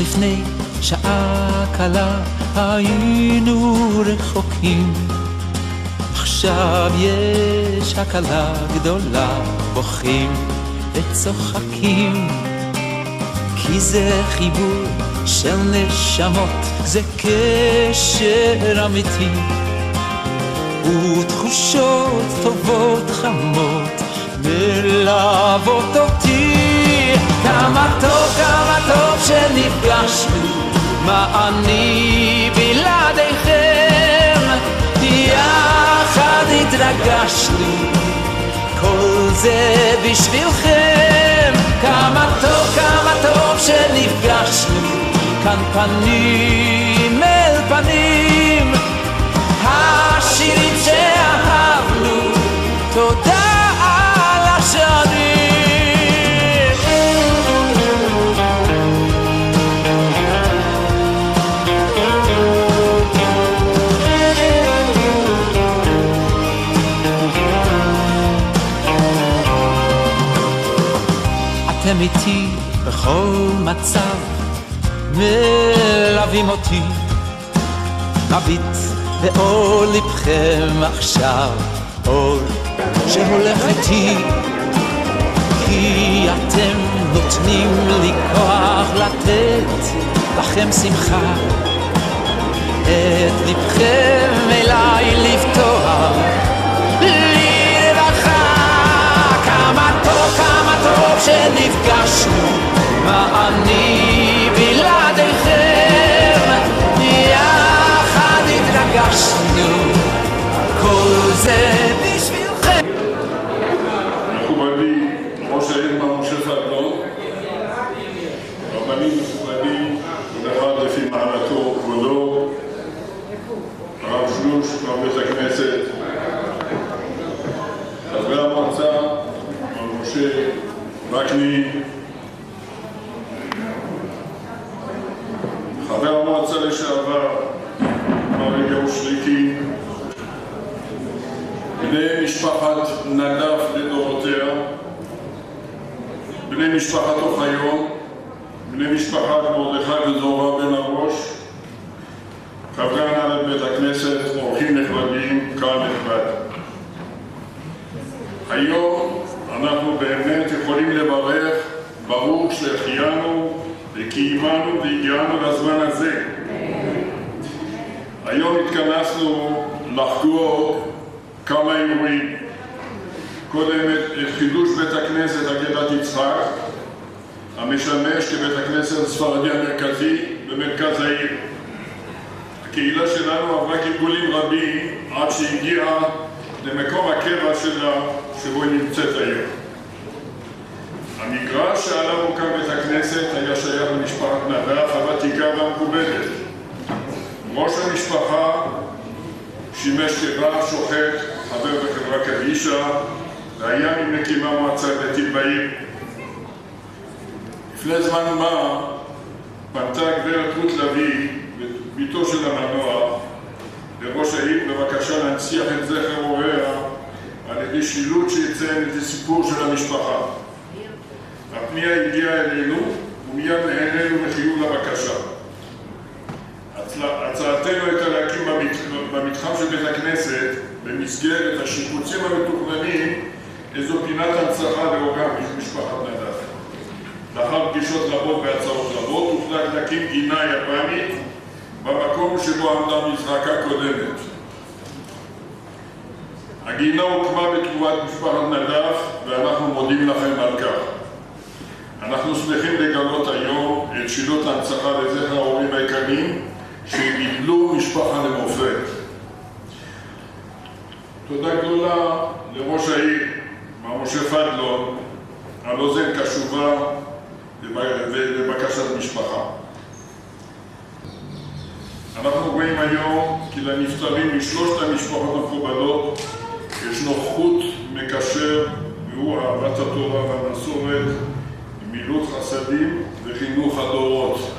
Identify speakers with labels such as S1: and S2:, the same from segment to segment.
S1: לפני שעה קלה היינו רחוקים, עכשיו יש הקלה גדולה, בוכים וצוחקים, כי זה חיבור של נשמות, זה קשר אמיתי, ותחושות טובות חמות מלוות אותי. כמה טוב שנפגשנו, מה אני בלעדיכם, יחד התרגשנו, כל זה בשבילכם. כמה טוב שנפגשנו, כאן פנים אל פנים, השירים שאהבנו, תודה על השנים. אתם איתי בכל מצב, מלווים אותי, מביט באור לבכם עכשיו, אור שהולך איתי, כי אתם נותנים לי כוח לתת לכם שמחה, את לבכם אליי לפתוח לרווחה. כמה טוב שנפגשנו, מה אני בלעדיכם, יחד התרגשנו, כל זה בשבילכם.
S2: מכובדי ראש העיר מר משה פדלון, רבנים מכובדים, כל אחד לפי מעלתו וכבודו, הרב שלוש, רב בית הכנסת, חברי המועצה, מר משה וקני, חבר המועצה לשעבר, מר אליהו שליקי, בני משפחת נדף לדורותיה, בני משפחת אוחיון, בני משפחת מרדכי וזורה בן הראש, חברי הנהלת בית הכנסת, אורחים נכבדים, קהל נכבד. היום אנחנו באמת יכולים לברך, ברוך שהחיינו וקיימנו והגיענו לזמן הזה. היום התכנסנו לחגוג כמה אירועים. קודם את חידוש בית הכנסת עקדת יצחק, המשמש כבית הכנסת הספרדי המרכזי במרכז העיר. הקהילה שלנו עברה גלגולים רבים עד שהגיעה למקום הקבע שלה שבו היא נמצאת היום. המגרש שעליו הוקם בית הכנסת היה שייך למשפחת נדף הוותיקה והמכובדת. ראש המשפחה שימש כרב שוחט, חבר בחברה קדישא, והיה ממקימי המועצה הדתית בעיר. לפני זמן מה פנתה גברת רות לוי, ביתו של המנוח, לראש העיר בבקשה להנציח את זכר הוריה על ידי שילוט שיציין את הסיפור של המשפחה. הפנייה הגיעה אלינו ומיד נהנינו מחיוב לבקשה. הצעתנו הייתה להקים במתחם של בית הכנסת במסגרת השיפוצים המתוכננים איזו פינת הנצחה להוקרת משפחת נדף. לאחר פגישות רבות והצעות רבות הוחלט להקים גינה יפנית במקום שבו עמדה מזרקה קודמת. הגינה הוקמה בתרומת משפחת נדף ואנחנו מודים לכם על כך. אנחנו שמחים לגלות היום את שילות ההנצחה לזכר ההורים היקרים שגידלו משפחה למופת. תודה גדולה לראש העיר, מר משה פדלון, על אוזן קשובה לבקשת משפחה. אנחנו רואים היום כי לנפטרים משלושת המשפחות המכובדות ישנו חוט מקשר, והוא אהבת התורה והמסורת, מילות חסדים וחינוך הדורות.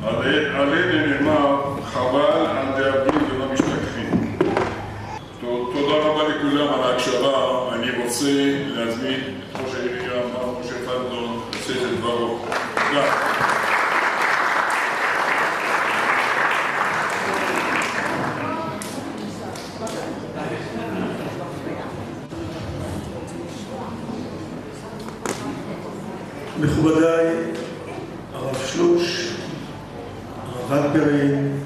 S2: עליהם נאמר חבל על דאבדים ולא משתכחים. תודה רבה לכולם על ההקשבה. אני רוצה להזמין את ראש העירייה מר משה פדלון לשאת את דברו. תודה.
S3: מכובדיי, הרב שלוש, הרב אלפרין,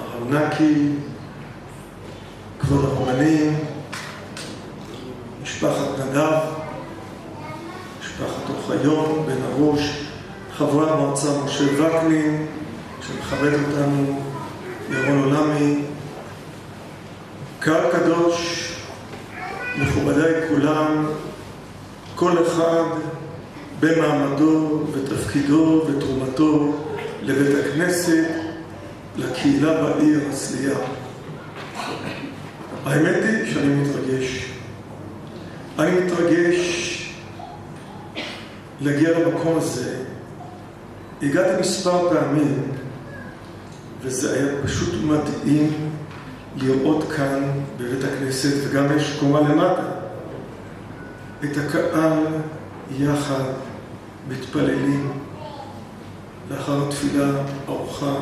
S3: הרב נקי, כבוד הרבנים, משפחת נדב, משפחת אוחיון, בן הראש, חברי המועצה משה וקנין, שמכבד אותנו, ירון עולמי, קהל קדוש, מכובדיי כולם, כל אחד במעמדו ותפקידו ותרומתו לבית הכנסת, לקהילה בעיר הרצליה. האמת היא שאני מתרגש. אני מתרגש להגיע למקום הזה. הגעתי מספר פעמים, וזה היה פשוט מדהים לראות כאן בבית הכנסת, וגם יש קומה למטה, את הקהל יחד מתפללים לאחר התפילה ארוחה,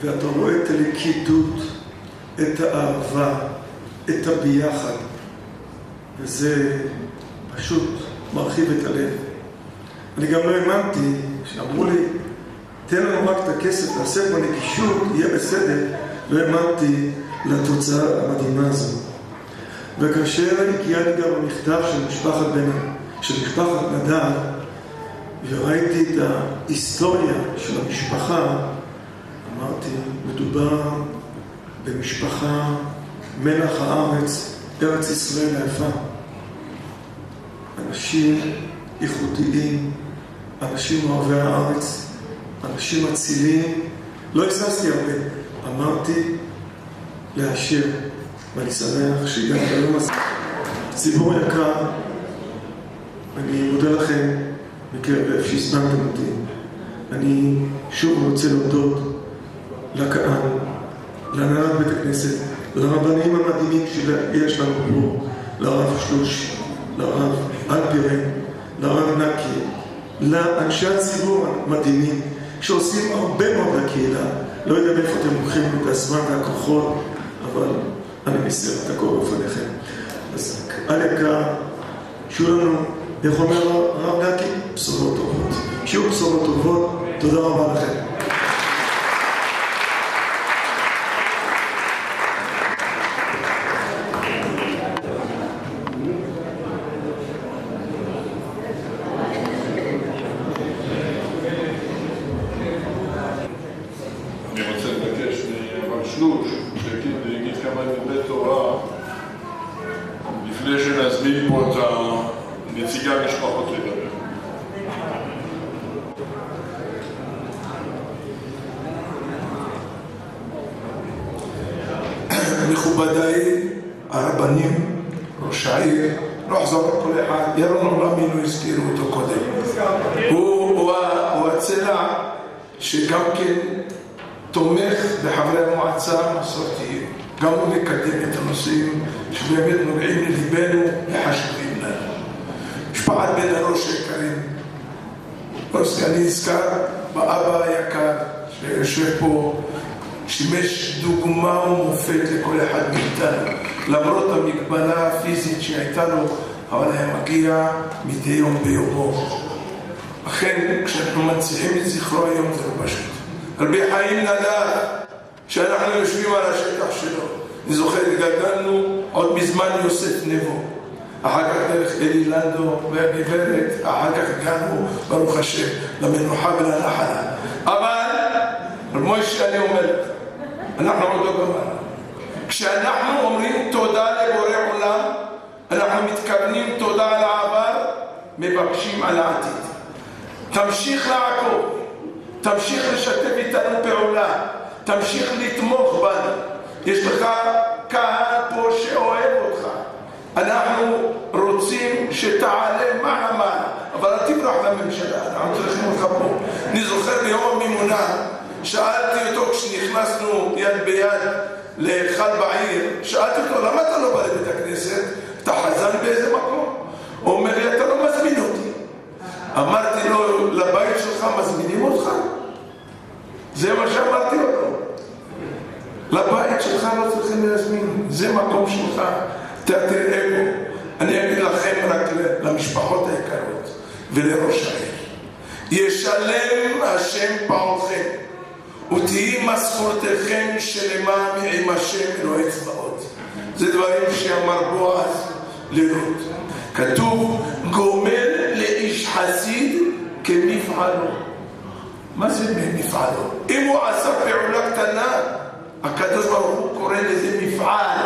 S3: ואתה רואה את הלכידות, את האהבה, את הביחד, וזה פשוט מרחיב את הלב. אני גם לא האמנתי, שאמרו לי, תן לנו רק את הכסף, נעשה פה נגישות, יהיה בסדר. לא האמנתי לתוצאה המדהימה הזו. וכאשר הגיע לי גם המכתב של משפחת נדב, וראיתי את ההיסטוריה של המשפחה, אמרתי, מדובר במשפחה מלח הארץ, ארץ ישראל היפה. אנשים איכותיים, אנשים אוהבי הארץ, אנשים אצילים. לא הססתי הרבה, אמרתי לאשר, ואני שמח שהגעתי היום הזה. ציבור יקר, אני מודה לכם מקרב לב שהזמנתם אותי. אני שוב רוצה להודות לקהל, להנהלת בית הכנסת, לרבנים המדהימים שיש לנו פה, לרב שלוש, לרב אלפרין, לרב נקי, לאנשי הציבור המדהימים שעושים הרבה מאוד לקהילה. לא יודע מאיפה אתם לוקחים את הזמן והכוחות, אבל אני מסיר את הכל בפניכם. אז קהל יקר, שיהיו לנו, איך אומר הרב נקי? בשורות טובות. שיהיו בשורות טובות, תודה רבה לכם.
S2: שיגיד כמה דברי תורה לפני שנזמין פה את נציגי המשפחות לדבר.
S4: מכובדיי הרבנים, ראש העיר, לא אחזור על כל אחד, ירון עולמי לא הזכירו אותו קודם. הוא הצלע שגם כן תומך בחברי המועצה המסורתיים, גם הוא מקדם את הנושאים שבאמת נוגעים לליבנו וחשובים לנו. משפחת בן הראש יקרים, אני נזכר באבא היקר שיושב פה, שימש דוגמה ומופת לכל אחד מאיתנו, למרות המגבלה הפיזית שהייתה לו, אבל היה מגיע מדי יום ביומו. אכן, כשאנחנו מנציחים את זכרו היום זה לא פשוט. רבי חיים נדב, שאנחנו יושבים על השטח שלו, אני זוכר, גדלנו עוד מזמן יוסף נבו, אחר כך דרך אלי לנדו והגברת, אחר כך הגענו ברוך השם למנוחה ולנחלה. אבל מוישה, אני אומר לך, אנחנו עוד לא גמרנו. כשאנחנו אומרים תודה לבורא עולם, אנחנו מתכוונים תודה על העבר, מבקשים על העתיד. תמשיך לעקוב, תמשיך לשתף איתנו פעולה, תמשיך לתמוך בנו. יש לך קהל פה שאוהב אותך. אנחנו רוצים שתעלה מעלה, אבל אל תברח לממשלה, אנחנו צריכים אותך פה. אני זוכר ביום המימונה, שאלתי אותו כשנכנסנו יד ביד לאחד בעיר, שאלתי אותו, למה אתה לא בא לבית הכנסת? אתה חזן באיזה מקום? הוא אומר לי, אתה לא מזמין אותי. אמרתי לו, לבית שלך רוצים להזמין, זה מקום שלך, אתה תראה בו. אני אגיד לכם רק למשפחות היקרות ולראש העיר. ישלם השם פעולכם, ותהי משכורתכם שלמה עם השם אלוהי צבאות. זה דברים שאמר בועז לרות. כתוב, גומל לאיש חסיד כמפעלו. מה זה מפעלו? אם הוא עשה פעולה קטנה, הקדוש ברוך הוא קורא לזה מפעל.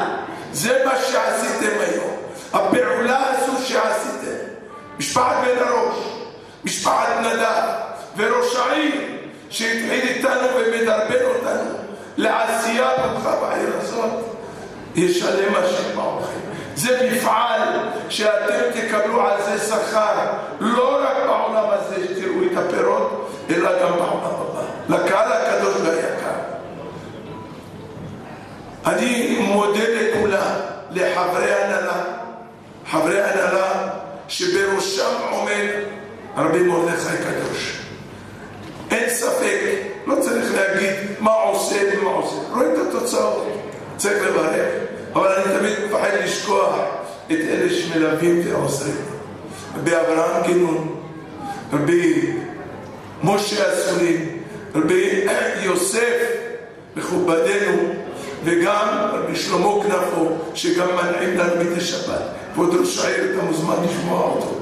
S4: זה מה שעשיתם היום. הפעולה הזו שעשיתם. משפחת בן הראש, משפחת נדב וראש העיר שהתחיל איתנו ומדרבן אותנו לעשייה ברוכה בעיר הזאת, ישלם השם פעולכם. זה מפעל שאתם תקבלו על זה שכר, לא רק בעולם הזה שתראו את הפירות, אלא גם בעולם הבא. לקהל הקדוש והיקר, אני מודה לכולם, לחברי הנהלה, חברי הנהלה שבראשם עומד רבי מרדכי קדוש. אין ספק, לא צריך להגיד מה עושה ומה עושה, רואים את התוצאות, צריך לברך. אבל אני תמיד מפחד לשכוח את אלה שמלווים ועוזרים. רבי אברהם גינון, רבי משה אסולין, רבי יוסף מכובדנו, וגם רבי שלמה כנפו שגם מנעים לנו מדי שבת. כבוד ראש העיר, אתה מוזמן לשמוע אותו.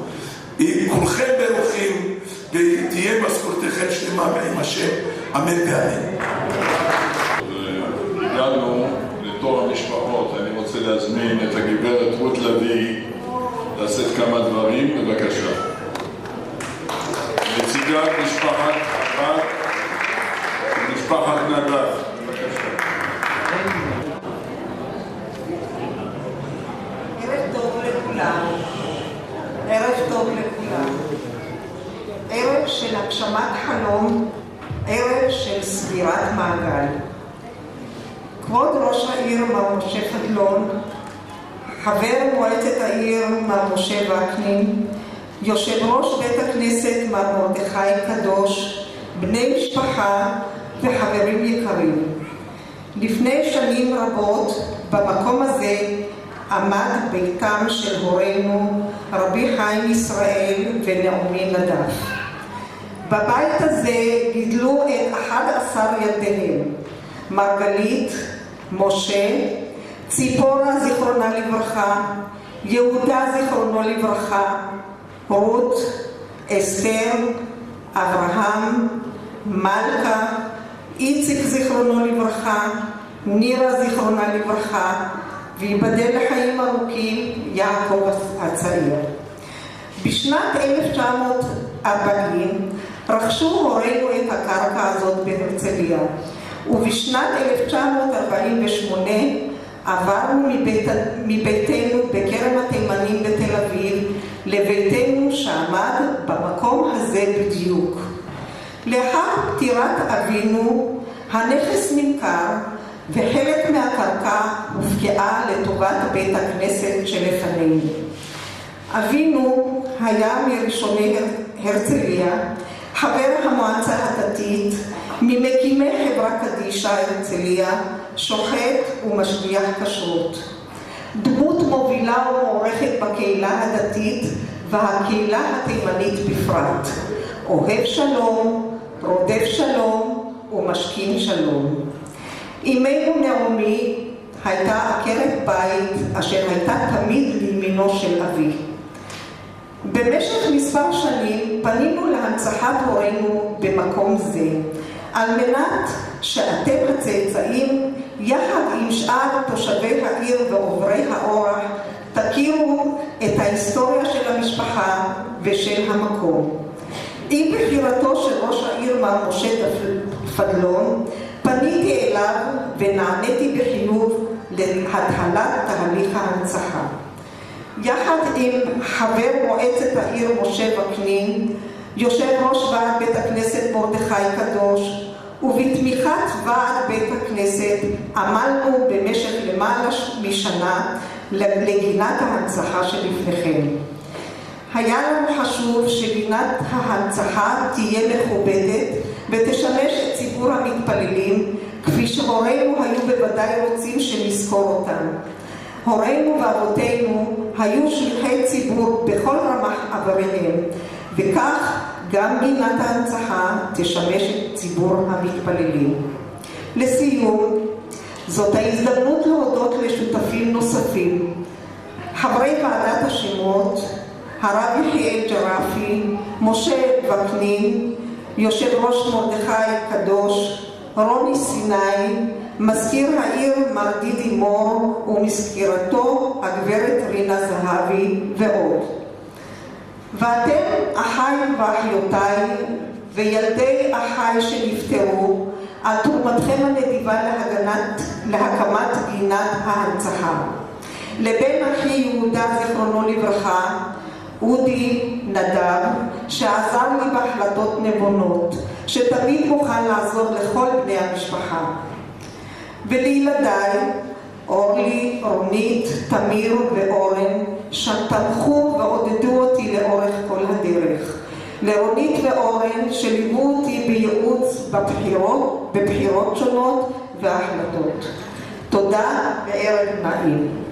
S4: כולכם ברוכים ותהיה משכורתכם שלמה עם השם, אמן ואמן.
S2: הגענו לתור המשפחות. אני רוצה להזמין את הגברת רות לוי לעשות כמה דברים, בבקשה. נציגת משפחת בת ומשפחת נדב, בבקשה.
S5: ערב טוב לכולם. ערב טוב לכולם. ערב של הגשמת חלום, ערב של סגירת מעגל. כבוד ראש העיר מר משה פדלון, חבר מועצת העיר מר משה וקנין, יושב ראש בית הכנסת מר מרדכי קדוש, בני משפחה וחברים יקרים. לפני שנים רבות במקום הזה עמד ביתם של הורינו רבי חיים ישראל ונעמי נדב. בבית הזה גידלו את 11 ילדיהם, מרגלית, משה, ציפורה זיכרונה לברכה, יהודה זיכרונו לברכה, רות, אסתר, אברהם, מלכה, איציק זיכרונו לברכה, נירה זיכרונה לברכה, ויבדל לחיים ארוכים יעקב הצעיר. בשנת 1940 רכשו הורינו את הקרקע הזאת בהרצליה, ובשנת 1948 עברנו מביתנו בכרם התימנים בתל אביב לביתנו שעמד במקום הזה בדיוק. לאחר פטירת אבינו הנכס נמכר וחלק מהקרקע הופקעה לטובת בית הכנסת שלפנינו. אבינו היה מראשוני הרצליה, חבר המועצה הדתית, ממקימי חברה קדישה הרצליה, שוחט ומשגיח כשרות. דמות מובילה ומוערכת בקהילה הדתית והקהילה התימנית בפרט. אוהב שלום, רודף שלום ומשכין שלום. אמנו נעמי הייתה עקרת בית אשר הייתה תמיד לימינו של אבי. במשך מספר שנים פנינו להנצחת הורינו במקום זה, על מנת שאתם הצאצאים יחד עם שאר תושבי העיר ועוברי האורח תכירו את ההיסטוריה של המשפחה ושל המקום. עם בחירתו של ראש העיר מר משה פדלון פניתי אליו ונעניתי בחיוב להתחלת תהליך ההנצחה. יחד עם חבר מועצת העיר משה וקנין, יושב ראש ועד בית הכנסת מרדכי קדוש, ובתמיכת ועד בית הכנסת עמלנו במשך למעלה משנה לגינת ההנצחה שלפניכם. היה לנו חשוב שגינת ההנצחה תהיה מכובדת ותשמש את ציבור המתפללים כפי שהורינו היו בוודאי רוצים שנזכור אותם. הורינו ואבותינו היו שליחי ציבור בכל רמ"ח איבריהם, וכך גם גינת ההנצחה תשמש את ציבור המתפללים. לסיום, זאת ההזדמנות להודות לשותפים נוספים, חברי ועדת השמות, הרב יחיאל ג'רפי, משה וקנין, יושב ראש מרדכי קדוש, רוני סיני, מזכיר העיר מר דידי מור ומזכירתו הגברת רינה זהבי ועוד. ואתם אחיי ואחיותיי וילדי אחיי שנפטרו על תרומתכם הנדיבה להקמת גינת ההנצחה. לבן אחי יהודה זכרונו לברכה, אודי נדב, שעזר לי בהחלטות נבונות, שתמיד מוכן לעזור לכל בני המשפחה. ולילדיי, אורלי, רונית, תמיר ואורן, שתמכו ועודדו אותי לאורך כל הדרך. לרונית ואורן שליוו אותי בייעוץ בבחירות שונות והחלטות. תודה וערב נעים.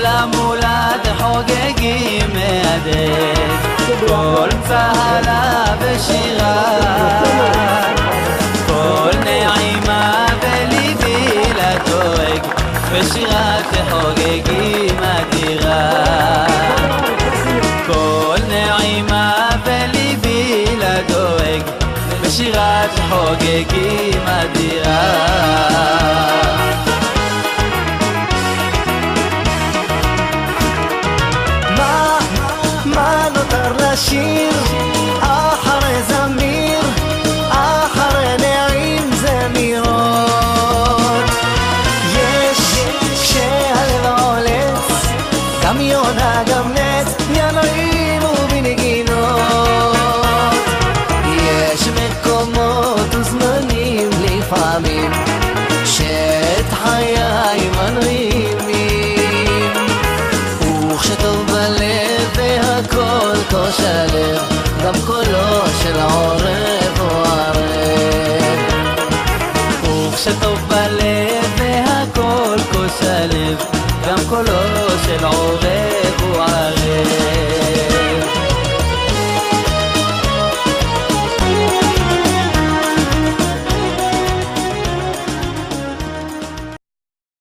S1: כל המולד חוגגים מהדק, כל צהלה ושירה, כל נעימה בליבי לדואג, בשירת חוגגים אדירה. כל נעימה בליבי לדואג, בשירת חוגגים אדירה.
S6: לשיר אחרי זמיר, אחרי נעים זמירות. יש כשהלב עולץ, גם יונה גם נץ, ינועים ובנגינות. יש מקומות וזמנים לפעמים שאת חיי מנעימים, וכשטוב בלב והכל כוש הלב, גם קולו של עורב הוא ערב. וכשטוב בלב והכל כוש הלב, גם קולו של עורב